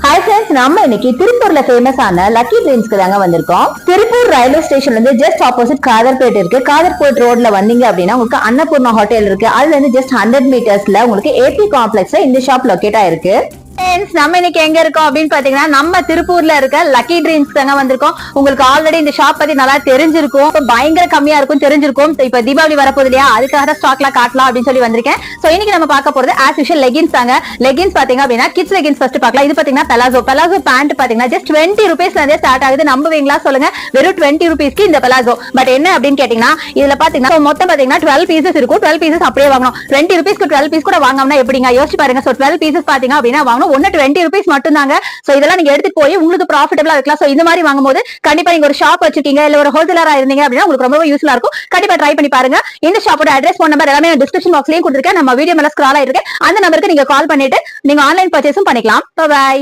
Hi friends, நம்ம இன்னைக்கு திருப்பூர்ல ஃபேமஸ் ஆன லக்கி ட்ரீம்ஸ்க்கு தாங்க வந்திருக்கோம். திருப்பூர் ரயில்வே ஸ்டேஷன்ல இருந்து ஜஸ்ட் ஆப்போசிட் காதர்பேட் இருக்கு. காதர்பேட் ரோட்ல வந்தீங்க அப்படின்னா உங்களுக்கு அன்னபூர்ணா ஹோட்டல் இருக்கு. அதுல இருந்து ஜஸ்ட் 100 மீட்டர்ஸ்ல உங்களுக்கு ஏபி காம்ப்ளெக்ஸ்ல இந்த ஷாப் லொகேட் ஆயிருக்கு. நம்ம இன்னைக்கு எங்க இருக்கோம் அப்படின்னு பாத்தீங்கன்னா நம்ம திருப்பூர்ல இருக்க லக்கி ட்ரீம்ஸ் தாங்க வந்திருக்கோம். உங்களுக்கு ஆல்ரெடி இந்த ஷாப் பத்தி நல்லா தெரிஞ்சிருக்கும், பயங்கர கம்மியா இருக்கும் தெரிஞ்சிருக்கும். இப்ப தீபாவளி வரப்போது இல்லையா, அதுக்காக ஸ்டாக்ல காட்டலாம் அப்படின்னு சொல்லி வந்திருக்கேன். சோ இன்னைக்கு நம்ம பார்க்க போறது ஆஸ் யூஷுவல் லெகின்ஸ் தாங்க. லெகின்ஸ் பாத்தீங்க அப்படின்னா கிட்ஸ் லெகின்ஸ் ஃபர்ஸ்ட் பார்க்கலாம். இது பாத்தீங்கன்னா பெலாசோ பேண்ட் பாத்தீங்கன்னா ஜஸ்ட் 20 ரூபீஸ்ல இருந்தே ஸ்டார்ட் ஆகுது. நம்புவீங்களா சொல்லுங்க, வெறும் 20 ரூபீஸ்க்கு இந்த பெலாசோ. பட் என்ன அப்படின்னு கேட்டீங்கன்னா இதுல பாத்தீங்கன்னா மொத்தம் பாத்தீங்கன்னா 12 பீசஸ் இருக்கும். 12 பீசஸ் அப்படியே வாங்கணும். 20 ரூபீஸ்க்கு 12 பீஸ் கூட வாங்கணும்னா எப்படிங்க யோசிச்சு பாருங்க. சோ 12 பீசஸ் பாத்தீங்க அப்படின்னா வாங்கணும். ஒன்னு 20 ரூபீஸ் மட்டும் தாங்க. சோ இதெல்லாம் நீங்க எடுத்து போய் உங்களுக்கு ப்ராஃபிட்டபிளா இருக்கலாம். சோ இந்த மாதிரி வாங்கும்போது கண்டிப்பா நீங்க ஒரு ஷாப் வச்சிருக்கீங்க இல்ல ஒரு ஹோல்சேலரா இருந்தீங்க அப்படின்னா உங்களுக்கு ரொம்ப யூஸ்ஃபுல்லா இருக்கும். கண்டிப்பா ட்ரை பண்ணி பாருங்க. இந்த ஷாப்போட அட்ரஸ், ஃபோன் நம்பர் எல்லாமே டிஸ்கிரிப்ஷன் பாக்ஸ்லயும் கொடுத்திருக்கேன். நம்ம வீடியோ மேல ஸ்க்ரால் ஆயிருக்கு. அந்த நம்பருக்கு நீங்க கால் பண்ணிட்டு நீங்க ஆன்லைன் பர்ச்சேஸும் பண்ணிக்கலாம். பை.